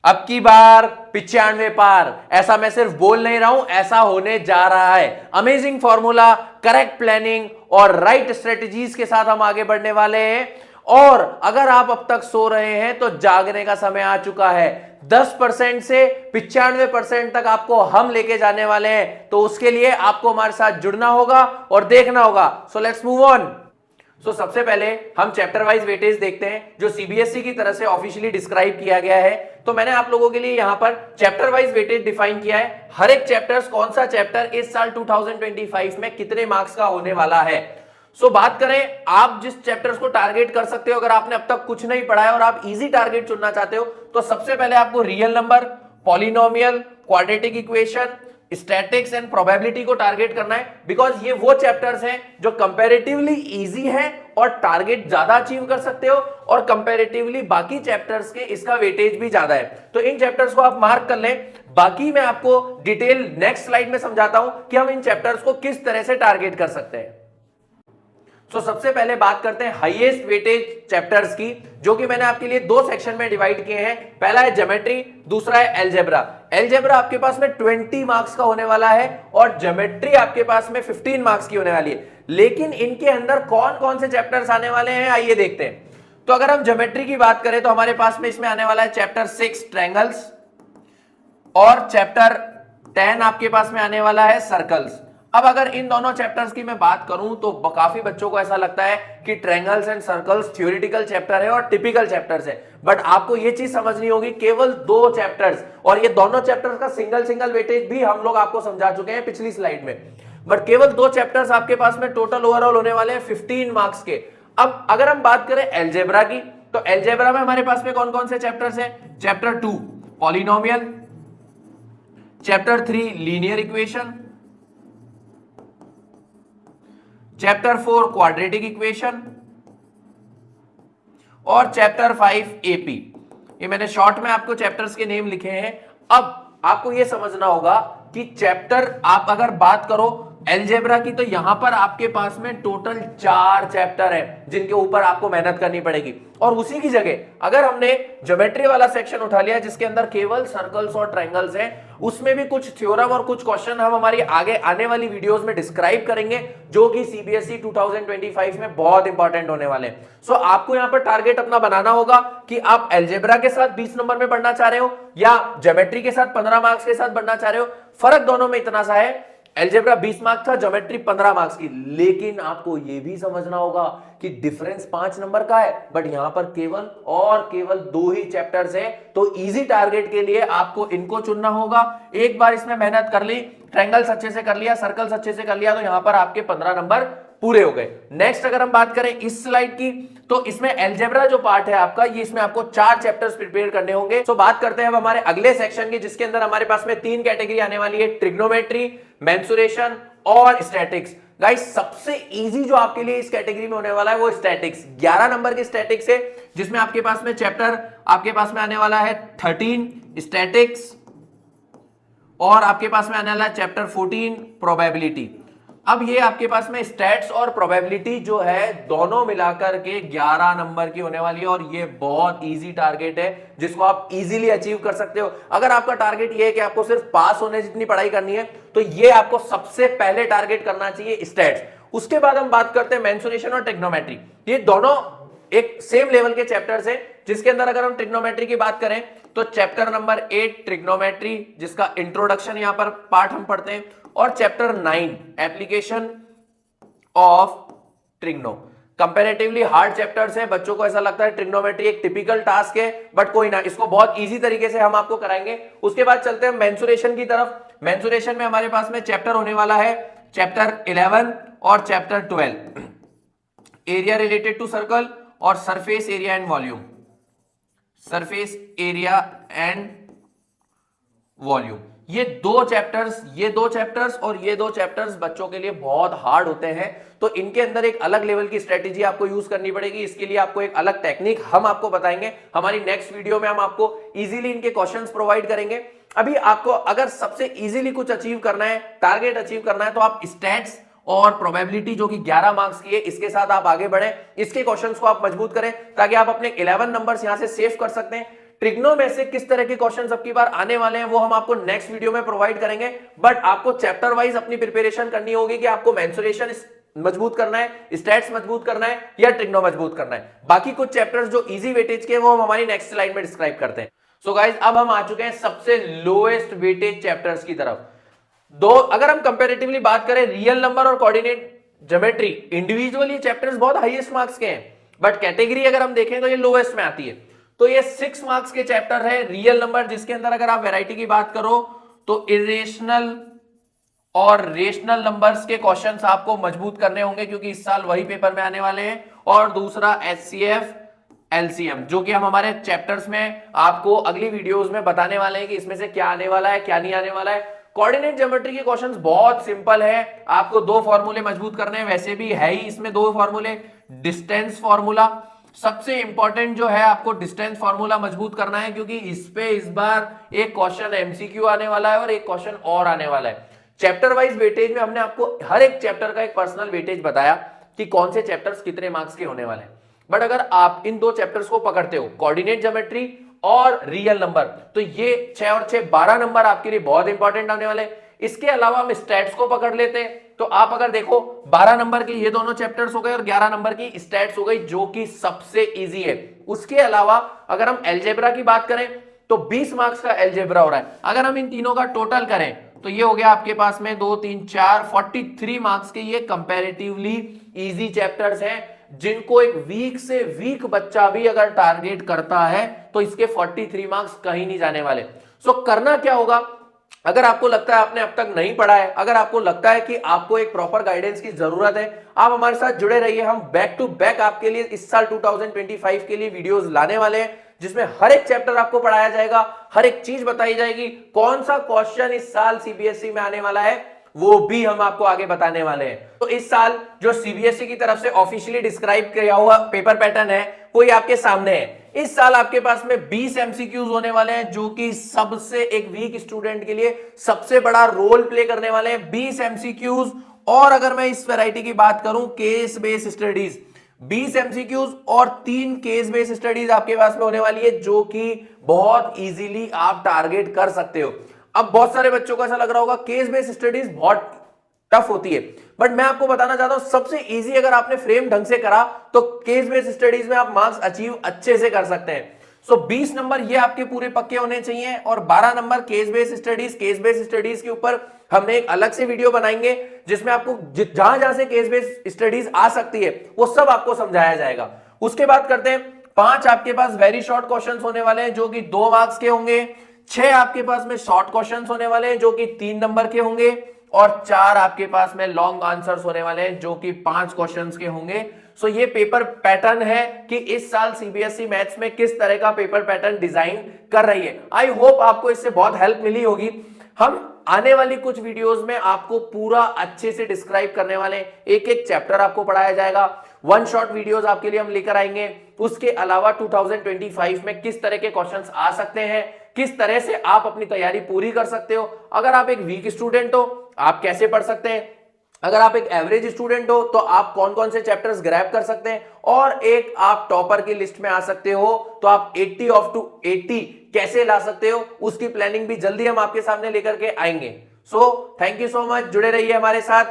अब की बार 95 पार, ऐसा मैं सिर्फ बोल नहीं रहा हूं, ऐसा होने जा रहा है। अमेजिंग फॉर्मूला, करेक्ट प्लानिंग और राइट स्ट्रेटजीज के साथ हम आगे बढ़ने वाले हैं। और अगर आप अब तक सो रहे हैं तो जागने का समय आ चुका है। 10% से 95% तक आपको हम लेके जाने वाले हैं, तो उसके लिए आपको हमारे साथ जुड़ना होगा और देखना होगा। So let's move on. सबसे पहले हम चैप्टर वाइज वेटेज देखते हैं, जो सीबीएसई की तरफ से ऑफिशियली डिस्क्राइब किया गया है। तो मैंने आप लोगों के लिए यहां पर चैप्टर वाइज वेटेज डिफाइन किया है। हर एक चैप्टर्स, कौन सा चैप्टर इस साल 2025 में कितने मार्क्स का होने वाला है। बात करें, आप जिस चैप्टर्स को टारगेट कर सकते हो, अगर आपने अब तक कुछ नहीं पढ़ा है और आप इजी टारगेट चुनना चाहते हो, तो सबसे पहले आपको real number, polynomial, quadratic equation, statics and probability को टारगेट करना है। बिकॉज ये वो चैप्टर्स हैं जो कंपैरेटिवली इजी है और टारगेट ज्यादा अचीव कर सकते हो, और कंपैरेटिवली बाकी चैप्टर्स के इसका वेटेज भी ज्यादा है। तो इन चैप्टर्स को आप मार्क कर लें। बाकी मैं आपको डिटेल नेक्स्ट स्लाइड में समझाता हूं कि हम इन चैप्टर्स को किस तरह से टारगेट कर सकते हैं। सबसे पहले बात करते हैं हाईएस्ट वेटेज चैप्टर्स की, जो कि मैंने आपके लिए दो सेक्शन में डिवाइड किए हैं। पहला है ज्योमेट्री, दूसरा है अलजेब्रा। अलजेब्रा आपके पास में 20 मार्क्स का होने वाला है और ज्योमेट्री आपके पास में 15 मार्क्स की होने वाली है। लेकिन इनके अंदर कौन कौन से चैप्टर्स आने वाले हैं, आइए देखते हैं। तो अगर हम ज्योमेट्री की बात करें तो हमारे पास में इसमें आने वाला है चैप्टर 6 ट्रायंगल्स, और चैप्टर 10 आपके पास में आने वाला है सर्कल्स। अब अगर इन दोनों चैप्टर्स की मैं बात करूं तो काफी बच्चों को ऐसा लगता है कि triangles and circles theoretical chapter है और टिपिकल चैप्टर्स है। बट आपको ये चीज समझनी होगी, केवल दो चैप्टर्स, और ये दोनों चैप्टर्स का सिंगल सिंगल वेटेज भी हम लोग आपको समझा चुके हैं पिछली स्लाइड में। बट केवल दो चैप्टर्स आपके पास में टोटल ओवरऑल होने वाले हैं 15 मार्क्स के। अब अगर हम बात करें अलजेब्रा की, तो अलजेब्रा में हमारे पास में कौन कौन से चैप्टर्स हैं? Chapter 2 polynomial, chapter 3 linear equation, chapter 4 quadratic equation, और चैप्टर 5 एपी। ये मैंने शॉर्ट में आपको चैप्टर्स के नेम लिखे हैं। अब आपको ये समझना होगा कि चैप्टर, आप अगर बात करो अलजेब्रा की, तो यहां पर आपके पास में टोटल 4 चैप्टर है जिनके ऊपर आपको मेहनत करनी पड़ेगी। और उसी की जगह अगर हमने ज्योमेट्री वाला सेक्शन उठा लिया जिसके अंदर केवल सर्कल्स और ट्रायंगल्स हैं, उसमें भी कुछ थ्योरम और कुछ क्वेश्चन हम हमारी आगे आने वाली वीडियोस में डिस्क्राइब करेंगे, जो कि सीबीएसई 2025 में बहुत इंपॉर्टेंट होने वाले हैं। आपको यहां पर टारगेट अपना बनाना होगा कि आप अलजेब्रा के साथ 20 नंबर में बढ़ना चाह रहे हो या ज्योमेट्री के साथ 15 मार्क्स के साथ बढ़ना चाह रहे हो। फर्क दोनों में इतना सा है, अलजेब्रा 20 मार्क्स था, ज्योमेट्री 15 मार्क्स की। लेकिन आपको यह भी समझना होगा कि डिफरेंस 5 नंबर का है, बट यहां पर केवल और केवल 2 ही चैप्टर्स हैं। तो इजी टारगेट के लिए आपको इनको चुनना होगा। एक बार इसमें मेहनत कर ली, ट्रायंगल्स अच्छे से कर लिया, सर्कल्स अच्छे से कर लिया, तो यहां पर आपके 15 नंबर पूरे हो गए। नेक्स्ट अगर हम बात करें इस स्लाइड की, तो इसमें अलजेब्रा जो पार्ट है आपका, ये इसमें आपको 4 चैप्टर्स प्रिपेयर करने होंगे। बात करते हैं अब हमारे अगले सेक्शन की, जिसके अंदर हमारे पास में 3 कैटेगरी आने वाली है, ट्रिग्नोमेट्री, मेंसुरेशन और स्टैटिक्स। गाइस सबसे इजी जो आपके लिए इस कैटेगरी में होने वाला है वो स्टैटिक्स, 11 नंबर की स्टैटिक्स है, जिसमें आपके पास में चैप्टर आपके पास में आने वाला है 13 स्टैटिक्स, और आपके पास में आने वाला है चैप्टर 14 प्रोबेबिलिटी। अब ये आपके पास में स्टैट्स और प्रोबेबिलिटी जो है दोनों मिलाकर के 11 नंबर की होने वाली है, और ये बहुत इजी टारगेट है जिसको आप इजीली अचीव कर सकते हो। अगर आपका टारगेट ये है कि आपको सिर्फ पास होने जितनी पढ़ाई करनी है, तो ये आपको सबसे पहले टारगेट करना चाहिए स्टैट्स। उसके बाद हम बात करते हैं मेंसुरेशन और ट्रिग्नोमेट्री। ये दोनों एक सेम लेवल के चैप्टर्स हैं, जिसके अंदर अगर हम ट्रिग्नोमेट्री की बात करें तो चैप्टर नंबर 8 ट्रिग्नोमेट्री, जिसका इंट्रोडक्शन यहां पर पार्ट हम पढ़ते हैं, और chapter 9 application of trigno. Comparatively hard chapters है, बच्चों को ऐसा लगता है ट्रिग्नोमेट्री एक टिपिकल टास्क है, बट कोई ना, इसको बहुत इजी तरीके से हम आपको कराएंगे। उसके बाद चलते हैं मेंसुरेशन की तरफ। मेंसुरेशन में हमारे पास में चैप्टर होने वाला है चैप्टर 11 और chapter 12, area related to circle और surface area and volume, surface area and volume. ये दो चैप्टर्स और ये दो चैप्टर्स बच्चों के लिए बहुत हार्ड होते हैं, तो इनके अंदर एक अलग लेवल की स्ट्रेटेजी आपको यूज करनी पड़ेगी। इसके लिए आपको एक अलग टेक्निक हम आपको बताएंगे, हमारी नेक्स्ट वीडियो में हम आपको इजीली इनके क्वेश्चंस प्रोवाइड करेंगे। अभी आपको अगर सबसे इजीली कुछ अचीव करना है, टारगेट अचीव करना है, तो आप स्टैट्स और प्रोबेबिलिटी जो कि 11 मार्क्स की है, इसके साथ आप आगे बढ़े, इसके क्वेश्चंस को आप मजबूत करें, ताकि आप अपने 11 नंबर्स यहां से सेव कर सकते हैं। ट्रिग्नो में से किस तरह के क्वेश्चंस अब की बार आने वाले हैं वो हम आपको नेक्स्ट वीडियो में प्रोवाइड करेंगे, बट आपको चैप्टर वाइज अपनी प्रिपरेशन करनी होगी कि आपको मेंसुरेशन मजबूत करना है, स्टैट्स मजबूत करना है या ट्रिग्नो मजबूत करना है। बाकी कुछ चैप्टर्स जो इजी वेटेज के वो हम हमारी नेक्स्ट स्लाइड में डिस्क्राइब करते हैं। सो गाइस अब हम आ चुके हैं सबसे लोएस्ट वेटेज चैप्टर्स की तरफ। दो अगर हम कंपैरेटिवली बात करें, रियल नंबर और कोऑर्डिनेट ज्योमेट्री इंडिविजुअली चैप्टर्स बहुत हाईएस्ट मार्क्स के हैं, बट कैटेगरी अगर हम देखें तो ये लोएस्ट में आती है। तो ये 6 मार्क्स के चैप्टर है रियल नंबर, जिसके अंदर अगर आप वैरायटी की बात करो तो इरेशनल और रेशनल नंबर्स के क्वेश्चंस आपको मजबूत करने होंगे, क्योंकि इस साल वही पेपर में आने वाले हैं। और दूसरा एचसीएफ एलसीएम, जो कि हम हमारे चैप्टर्स में आपको अगली वीडियोस में बताने वाले हैं कि इसमें से क्या आने वाला है क्या नहीं आने वाला है। कोऑर्डिनेट ज्योमेट्री के क्वेश्चंस बहुत सिंपल है, आपको 2 फॉर्मूले मजबूत करने हैं, वैसे भी है ही इसमें 2 फॉर्मूले। डिस्टेंस फॉर्मूला सबसे इंपॉर्टेंट जो है, आपको डिस्टेंस फॉर्मूला मजबूत करना है, क्योंकि इस पे इस बार एक क्वेश्चन एमसीक्यू आने वाला है और एक क्वेश्चन और आने वाला है। चैप्टर वाइज वेटेज में हमने आपको हर एक चैप्टर का एक पर्सनल वेटेज बताया कि कौन से चैप्टर्स कितने मार्क्स के होने वाले हैं। बट अगर आप इन 2 चैप्टर्स को पकड़ते हो, कोऑर्डिनेट ज्योमेट्री और रियल नंबर, तो ये 6 और 6 12 नंबर आपके लिए बहुत इंपॉर्टेंट आने वाले हैं। इसके अलावा हम स्टैट्स को पकड़ लेते हैं, तो आप अगर देखो 12 नंबर के ये दोनों चैप्टर्स हो गए और 11 नंबर की स्टैट्स हो गई, जो कि सबसे इजी है। उसके अलावा अगर हम अलजेब्रा की बात करें तो 20 मार्क्स का अलजेब्रा हो रहा है। अगर हम इन तीनों का टोटल करें तो ये हो गया आपके पास में 2 3 4 43 मार्क्स के ये कंपैरेटिवली इजी चैप्टर्स हैं, जिनको एक वीक से वीक बच्चा भी अगर टारगेट करता है तो इसके 43 मार्क्स कहीं नहीं जाने वाले। सो करना क्या होगा, अगर आपको लगता है आपने अब तक नहीं पढ़ा है, अगर आपको लगता है कि आपको एक प्रॉपर गाइडेंस की जरूरत है, आप हमारे साथ जुड़े रहिए। हम बैक टू बैक आपके लिए इस साल 2025 के लिए वीडियोस लाने वाले हैं, जिसमें हर एक चैप्टर आपको पढ़ाया जाएगा, हर एक चीज बताई जाएगी। कौन सा क्वेश्चन इस साल सीबीएसई में आने वाला है वो भी हम आपको आगे बताने वाले हैं। तो इस साल जो सीबीएसई की तरफ से ऑफिशियली डिस्क्राइब किया हुआ पेपर पैटर्न है वो ये आपके सामने है। इस साल आपके पास में 20 एमसीक्यूज होने वाले हैं, जो कि सबसे एक वीक स्टूडेंट के लिए सबसे बड़ा रोल प्ले करने वाले हैं। 20 एमसीक्यूज, और अगर मैं इस वैरायटी की बात करूं केस बेस्ड स्टडीज, 20 एमसीक्यूज और 3 केस बेस्ड स्टडीज आपके पास में होने वाली है, जो कि बहुत इजीली आप टारगेट कर सकते हो। अब बहुत सारे बच्चों को ऐसा लग रहा होगा केस बेस्ड स्टडीज बहुत टफ होती है, बट मैं आपको बताना चाहता हूं सबसे इजी अगर आपने फ्रेम ढंग से करा तो केस बेस्ड स्टडीज में आप मार्क्स अचीव अच्छे से कर सकते हैं। सो 20 नंबर ये आपके पूरे पक्के होने चाहिए और 12 number case based studies. Case based studies के ऊपर हमने एक अलग से वीडियो बनाएंगे, जिसमें आपको जहां जहां से केस बेस्ड स्टडीज आ सकती है वो सब आपको समझाया जाएगा। उसके बाद करते हैं 5 आपके पास वेरी शॉर्ट क्वेश्चंस होने वाले हैं, जो कि 2 मार्क्स के होंगे। 6 आपके पास में शॉर्ट क्वेश्चंस होने वाले हैं, जो कि 3 नंबर के होंगे। और 4 आपके पास में लॉन्ग आंसर्स होने वाले हैं, जो कि 5 क्वेश्चंस के होंगे। सो ये पेपर पैटर्न है कि इस साल सीबीएसई मैथ्स में किस तरह का पेपर पैटर्न डिजाइन कर रही है। आई होप आपको इससे बहुत हेल्प मिली होगी। हम आने वाली कुछ वीडियोस में आपको पूरा अच्छे से डिस्क्राइब करने वाले हैं, एक एक चैप्टर आपको पढ़ाया जाएगा, 1 शॉट वीडियोस आपके लिए हम लेकर आएंगे। उसके अलावा 2025 में किस तरह के क्वेश्चंस आ सकते हैं, किस तरह से आप अपनी तैयारी पूरी कर सकते हो। अगर आप एक वीक स्टूडेंट हो आप कैसे पढ़ सकते हैं, अगर आप एक एवरेज स्टूडेंट हो तो आप कौन कौन से चैप्टर्स ग्रैब कर सकते हैं, और एक आप टॉपर की लिस्ट में आ सकते हो तो आप 80 ऑफ टू 80 कैसे ला सकते हो, उसकी प्लानिंग भी जल्दी हम आपके सामने लेकर के आएंगे। So thank you so much, जुड़े रहिए हमारे साथ।